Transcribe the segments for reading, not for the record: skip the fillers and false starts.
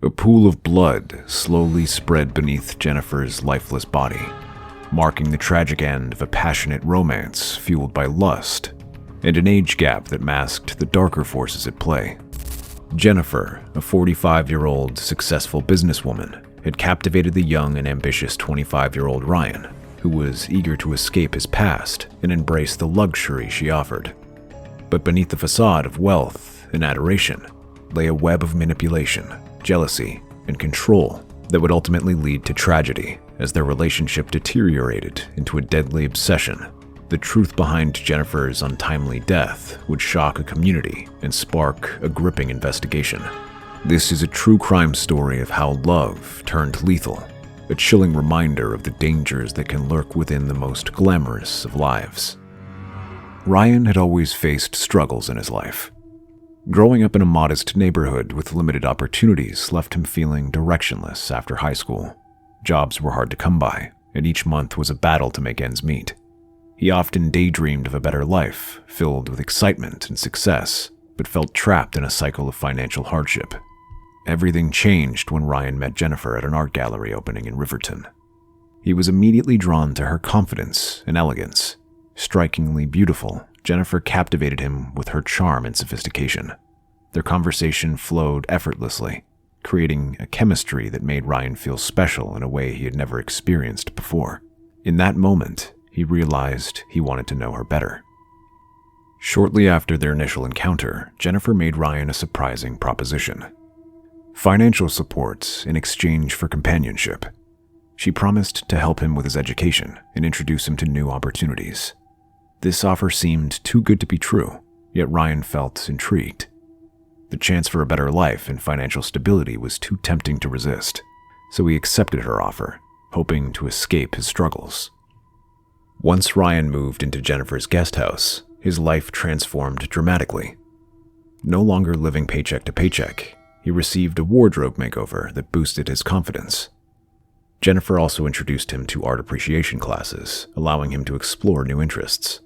A pool of blood slowly spread beneath Jennifer's lifeless body, marking the tragic end of a passionate romance fueled by lust and an age gap that masked the darker forces at play. Jennifer, a 45-year-old successful businesswoman, had captivated the young and ambitious 25-year-old Ryan, who was eager to escape his past and embrace the luxury she offered. But beneath the facade of wealth and adoration lay a web of manipulation, jealousy, and control that would ultimately lead to tragedy as their relationship deteriorated into a deadly obsession. The truth behind Jennifer's untimely death would shock a community and spark a gripping investigation. This is a true crime story of how love turned lethal, a chilling reminder of the dangers that can lurk within the most glamorous of lives. Ryan had always faced struggles in his life. Growing up in a modest neighborhood with limited opportunities left him feeling directionless after high school. Jobs were hard to come by, and each month was a battle to make ends meet. He often daydreamed of a better life, filled with excitement and success, but felt trapped in a cycle of financial hardship. Everything changed when Ryan met Jennifer at an art gallery opening in Riverton. He was immediately drawn to her confidence and elegance. Strikingly beautiful, Jennifer captivated him with her charm and sophistication. Their conversation flowed effortlessly, creating a chemistry that made Ryan feel special in a way he had never experienced before. In that moment, he realized he wanted to know her better. Shortly after their initial encounter, Jennifer made Ryan a surprising proposition: financial support in exchange for companionship. She promised to help him with his education and introduce him to new opportunities. This offer seemed too good to be true, yet Ryan felt intrigued. The chance for a better life and financial stability was too tempting to resist, so he accepted her offer, hoping to escape his struggles. Once Ryan moved into Jennifer's guest house, his life transformed dramatically. No longer living paycheck to paycheck, he received a wardrobe makeover that boosted his confidence. Jennifer also introduced him to art appreciation classes, allowing him to explore new interests.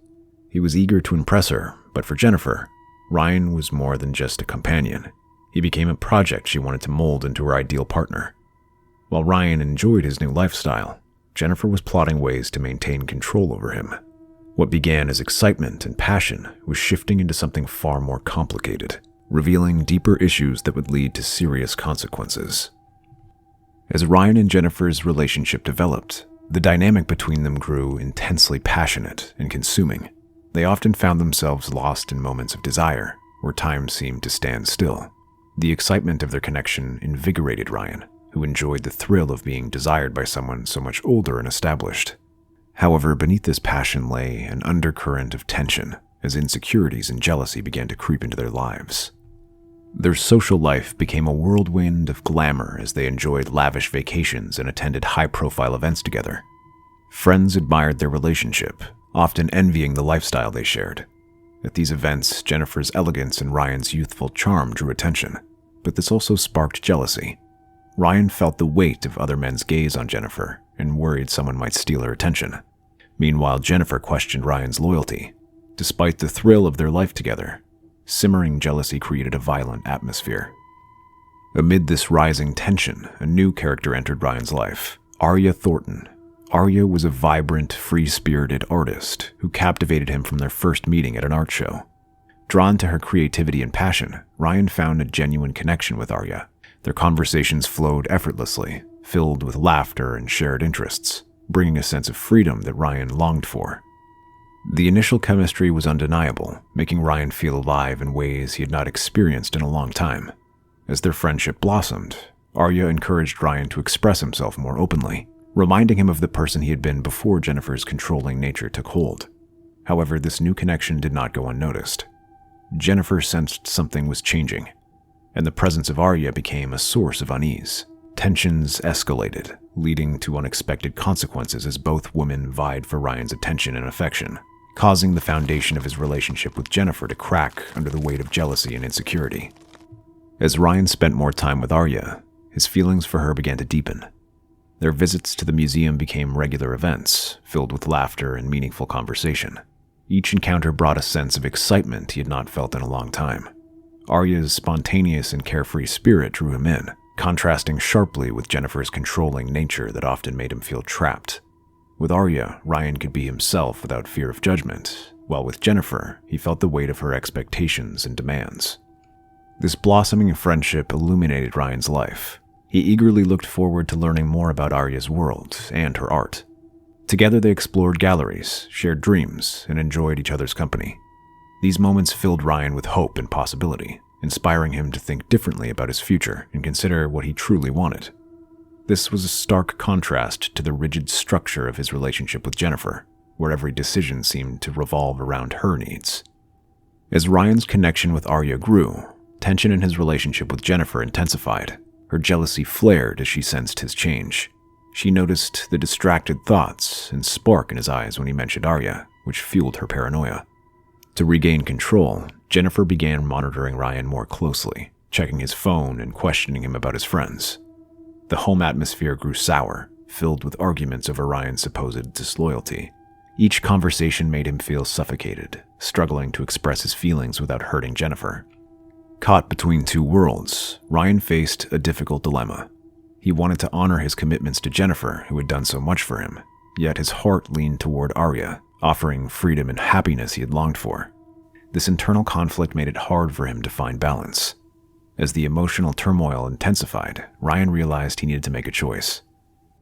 He was eager to impress her, but for Jennifer, Ryan was more than just a companion. He became a project she wanted to mold into her ideal partner. While Ryan enjoyed his new lifestyle, Jennifer was plotting ways to maintain control over him. What began as excitement and passion was shifting into something far more complicated, revealing deeper issues that would lead to serious consequences. As Ryan and Jennifer's relationship developed, the dynamic between them grew intensely passionate and consuming. They often found themselves lost in moments of desire, where time seemed to stand still. The excitement of their connection invigorated Ryan, who enjoyed the thrill of being desired by someone so much older and established. However, beneath this passion lay an undercurrent of tension, as insecurities and jealousy began to creep into their lives. Their social life became a whirlwind of glamour as they enjoyed lavish vacations and attended high-profile events together. Friends admired their relationship, often envying the lifestyle they shared. At these events, Jennifer's elegance and Ryan's youthful charm drew attention, but this also sparked jealousy. Ryan felt the weight of other men's gaze on Jennifer and worried someone might steal her attention. Meanwhile, Jennifer questioned Ryan's loyalty. Despite the thrill of their life together, simmering jealousy created a violent atmosphere. Amid this rising tension, a new character entered Ryan's life: Arya Thornton. Arya was a vibrant, free-spirited artist who captivated him from their first meeting at an art show. Drawn to her creativity and passion, Ryan found a genuine connection with Arya. Their conversations flowed effortlessly, filled with laughter and shared interests, bringing a sense of freedom that Ryan longed for. The initial chemistry was undeniable, making Ryan feel alive in ways he had not experienced in a long time. As their friendship blossomed, Arya encouraged Ryan to express himself more openly, reminding him of the person he had been before Jennifer's controlling nature took hold. However, this new connection did not go unnoticed. Jennifer sensed something was changing, and the presence of Arya became a source of unease. Tensions escalated, leading to unexpected consequences as both women vied for Ryan's attention and affection, causing the foundation of his relationship with Jennifer to crack under the weight of jealousy and insecurity. As Ryan spent more time with Arya, his feelings for her began to deepen. Their visits to the museum became regular events, filled with laughter and meaningful conversation. Each encounter brought a sense of excitement he had not felt in a long time. Arya's spontaneous and carefree spirit drew him in, contrasting sharply with Jennifer's controlling nature that often made him feel trapped. With Arya, Ryan could be himself without fear of judgment, while with Jennifer, he felt the weight of her expectations and demands. This blossoming friendship illuminated Ryan's life. He eagerly looked forward to learning more about Arya's world and her art. Together they explored galleries, shared dreams, and enjoyed each other's company. These moments filled Ryan with hope and possibility, inspiring him to think differently about his future and consider what he truly wanted. This was a stark contrast to the rigid structure of his relationship with Jennifer, where every decision seemed to revolve around her needs. As Ryan's connection with Arya grew, tension in his relationship with Jennifer intensified. Her jealousy flared as she sensed his change. She noticed the distracted thoughts and spark in his eyes when he mentioned Arya, which fueled her paranoia. To regain control, Jennifer began monitoring Ryan more closely, checking his phone and questioning him about his friends. The home atmosphere grew sour, filled with arguments over Ryan's supposed disloyalty. Each conversation made him feel suffocated, struggling to express his feelings without hurting Jennifer. Caught between two worlds, Ryan faced a difficult dilemma. He wanted to honor his commitments to Jennifer, who had done so much for him, yet his heart leaned toward Arya, offering freedom and happiness he had longed for. This internal conflict made it hard for him to find balance. As the emotional turmoil intensified, Ryan realized he needed to make a choice.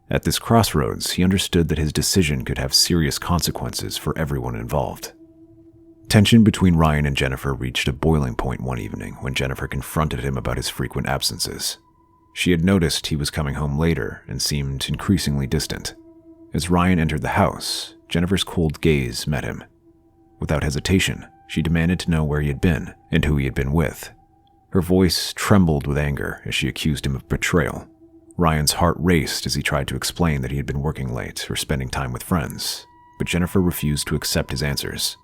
At this crossroads, he understood that his decision could have serious consequences for everyone involved. Tension between Ryan and Jennifer reached a boiling point one evening when Jennifer confronted him about his frequent absences. She had noticed he was coming home later and seemed increasingly distant. As Ryan entered the house, Jennifer's cold gaze met him. Without hesitation, she demanded to know where he had been and who he had been with. Her voice trembled with anger as she accused him of betrayal. Ryan's heart raced as he tried to explain that he had been working late or spending time with friends, but Jennifer refused to accept his answers.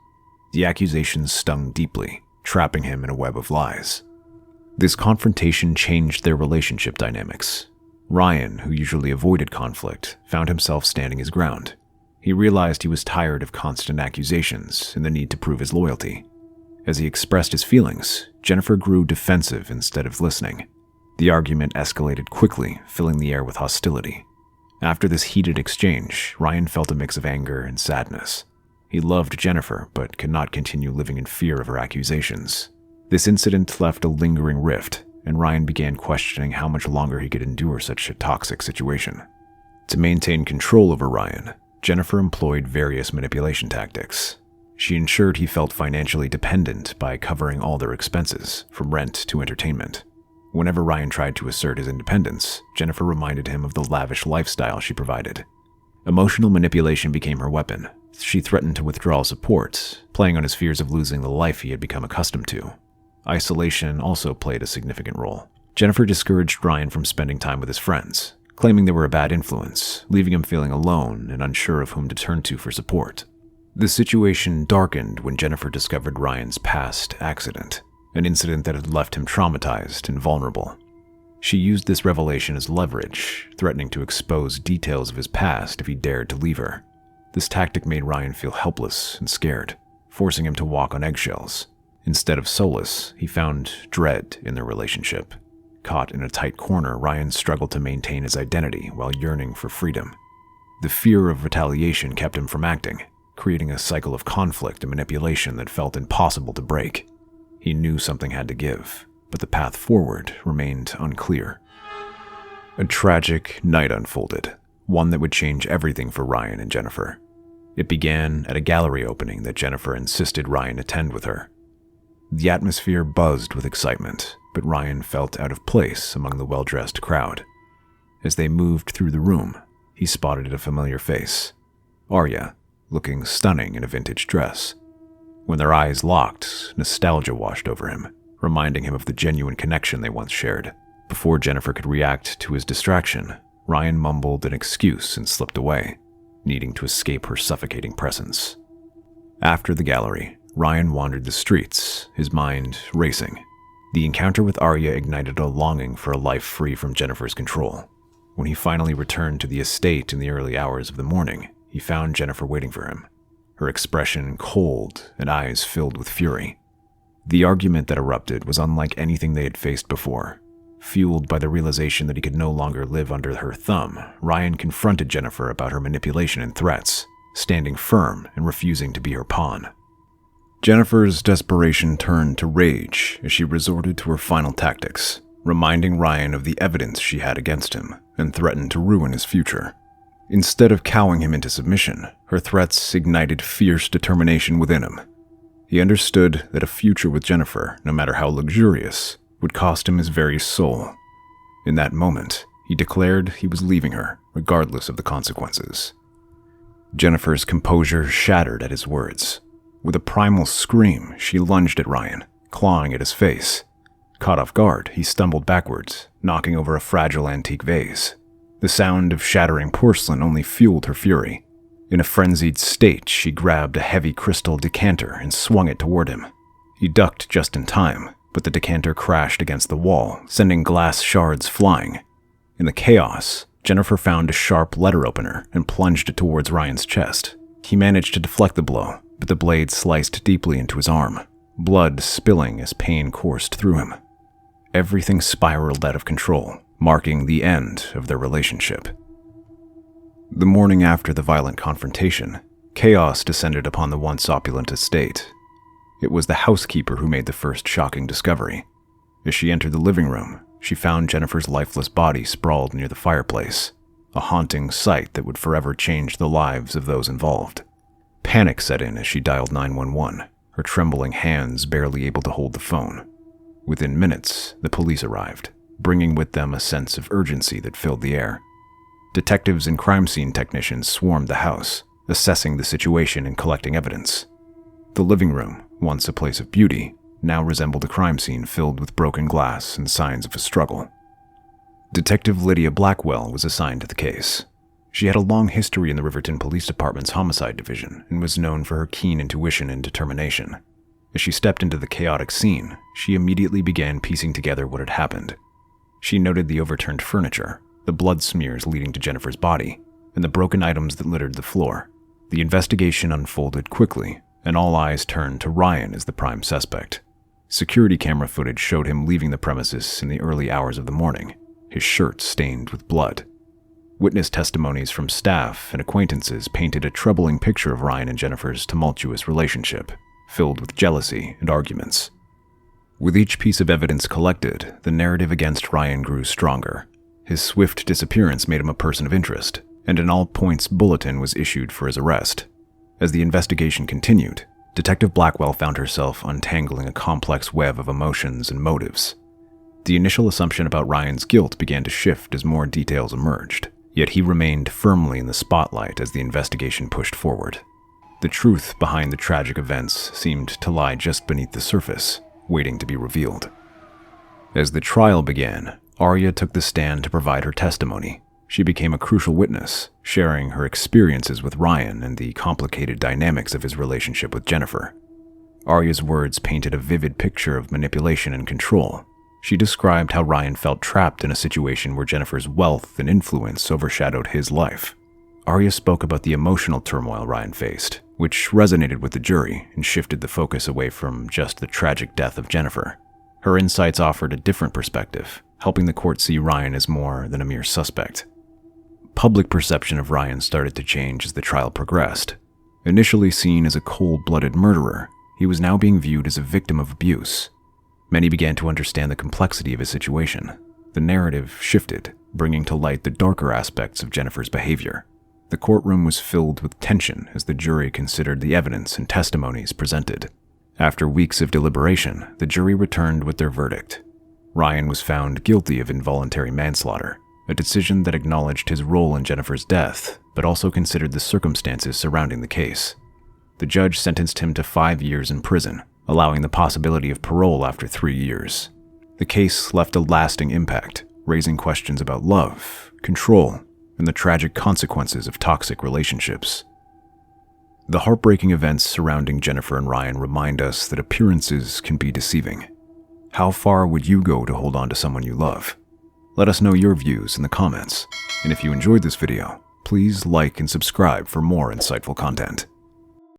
The accusations stung deeply, trapping him in a web of lies. This confrontation changed their relationship dynamics. Ryan, who usually avoided conflict, found himself standing his ground. He realized he was tired of constant accusations and the need to prove his loyalty. As he expressed his feelings, Jennifer grew defensive instead of listening. The argument escalated quickly, filling the air with hostility. After this heated exchange, Ryan felt a mix of anger and sadness. He loved Jennifer, but could not continue living in fear of her accusations. This incident left a lingering rift, and Ryan began questioning how much longer he could endure such a toxic situation. To maintain control over Ryan, Jennifer employed various manipulation tactics. She ensured he felt financially dependent by covering all their expenses, from rent to entertainment. Whenever Ryan tried to assert his independence, Jennifer reminded him of the lavish lifestyle she provided. Emotional manipulation became her weapon. She threatened to withdraw support, playing on his fears of losing the life he had become accustomed to. Isolation also played a significant role. Jennifer discouraged Ryan from spending time with his friends, claiming they were a bad influence, leaving him feeling alone and unsure of whom to turn to for support. The situation darkened when Jennifer discovered Ryan's past accident, an incident that had left him traumatized and vulnerable. She used this revelation as leverage, threatening to expose details of his past if he dared to leave her. This tactic made Ryan feel helpless and scared, forcing him to walk on eggshells. Instead of solace, he found dread in their relationship. Caught in a tight corner, Ryan struggled to maintain his identity while yearning for freedom. The fear of retaliation kept him from acting, creating a cycle of conflict and manipulation that felt impossible to break. He knew something had to give, but the path forward remained unclear. A tragic night unfolded, one that would change everything for Ryan and Jennifer. It began at a gallery opening that Jennifer insisted Ryan attend with her. The atmosphere buzzed with excitement, but Ryan felt out of place among the well-dressed crowd. As they moved through the room, he spotted a familiar face, Arya, looking stunning in a vintage dress. When their eyes locked, nostalgia washed over him, reminding him of the genuine connection they once shared. Before Jennifer could react to his distraction, Ryan mumbled an excuse and slipped away, needing to escape her suffocating presence. After the gallery, Ryan wandered the streets, his mind racing. The encounter with Arya ignited a longing for a life free from Jennifer's control. When he finally returned to the estate in the early hours of the morning, he found Jennifer waiting for him, her expression cold and eyes filled with fury. The argument that erupted was unlike anything they had faced before. Fueled by the realization that he could no longer live under her thumb, Ryan confronted Jennifer about her manipulation and threats, standing firm and refusing to be her pawn. Jennifer's desperation turned to rage as she resorted to her final tactics, reminding Ryan of the evidence she had against him and threatened to ruin his future. Instead of cowing him into submission, her threats ignited fierce determination within him. He understood that a future with Jennifer, no matter how luxurious, would cost him his very soul. In that moment, he declared he was leaving her, regardless of the consequences. Jennifer's composure shattered at his words. With a primal scream, she lunged at Ryan, clawing at his face. Caught off guard, he stumbled backwards, knocking over a fragile antique vase. The sound of shattering porcelain only fueled her fury. In a frenzied state, she grabbed a heavy crystal decanter and swung it toward him. He ducked just in time, but the decanter crashed against the wall, sending glass shards flying. In the chaos, Jennifer found a sharp letter opener and plunged it towards Ryan's chest. He managed to deflect the blow, but the blade sliced deeply into his arm, blood spilling as pain coursed through him. Everything spiraled out of control, marking the end of their relationship. The morning after the violent confrontation, chaos descended upon the once opulent estate. It was the housekeeper who made the first shocking discovery. As she entered the living room, she found Jennifer's lifeless body sprawled near the fireplace, a haunting sight that would forever change the lives of those involved. Panic set in as she dialed 911, her trembling hands barely able to hold the phone. Within minutes, the police arrived, bringing with them a sense of urgency that filled the air. Detectives and crime scene technicians swarmed the house, assessing the situation and collecting evidence. The living room, once a place of beauty, now resembled a crime scene filled with broken glass and signs of a struggle. Detective Lydia Blackwell was assigned to the case. She had a long history in the Riverton Police Department's homicide division and was known for her keen intuition and determination. As she stepped into the chaotic scene, she immediately began piecing together what had happened. She noted the overturned furniture, the blood smears leading to Jennifer's body, and the broken items that littered the floor. The investigation unfolded quickly, and all eyes turned to Ryan as the prime suspect. Security camera footage showed him leaving the premises in the early hours of the morning, his shirt stained with blood. Witness testimonies from staff and acquaintances painted a troubling picture of Ryan and Jennifer's tumultuous relationship, filled with jealousy and arguments. With each piece of evidence collected, the narrative against Ryan grew stronger. His swift disappearance made him a person of interest, and an all-points bulletin was issued for his arrest. As the investigation continued, Detective Blackwell found herself untangling a complex web of emotions and motives. The initial assumption about Ryan's guilt began to shift as more details emerged, yet he remained firmly in the spotlight as the investigation pushed forward. The truth behind the tragic events seemed to lie just beneath the surface, waiting to be revealed. As the trial began, Arya took the stand to provide her testimony. She became a crucial witness, sharing her experiences with Ryan and the complicated dynamics of his relationship with Jennifer. Arya's words painted a vivid picture of manipulation and control. She described how Ryan felt trapped in a situation where Jennifer's wealth and influence overshadowed his life. Arya spoke about the emotional turmoil Ryan faced, which resonated with the jury and shifted the focus away from just the tragic death of Jennifer. Her insights offered a different perspective, helping the court see Ryan as more than a mere suspect. Public perception of Ryan started to change as the trial progressed. Initially seen as a cold-blooded murderer, he was now being viewed as a victim of abuse. Many began to understand the complexity of his situation. The narrative shifted, bringing to light the darker aspects of Jennifer's behavior. The courtroom was filled with tension as the jury considered the evidence and testimonies presented. After weeks of deliberation, the jury returned with their verdict. Ryan was found guilty of involuntary manslaughter, a decision that acknowledged his role in Jennifer's death, but also considered the circumstances surrounding the case. The judge sentenced him to 5 years in prison, allowing the possibility of parole after 3 years. The case left a lasting impact, raising questions about love, control, and the tragic consequences of toxic relationships. The heartbreaking events surrounding Jennifer and Ryan remind us that appearances can be deceiving. How far would you go to hold on to someone you love? Let us know your views in the comments, and if you enjoyed this video, please like and subscribe for more insightful content.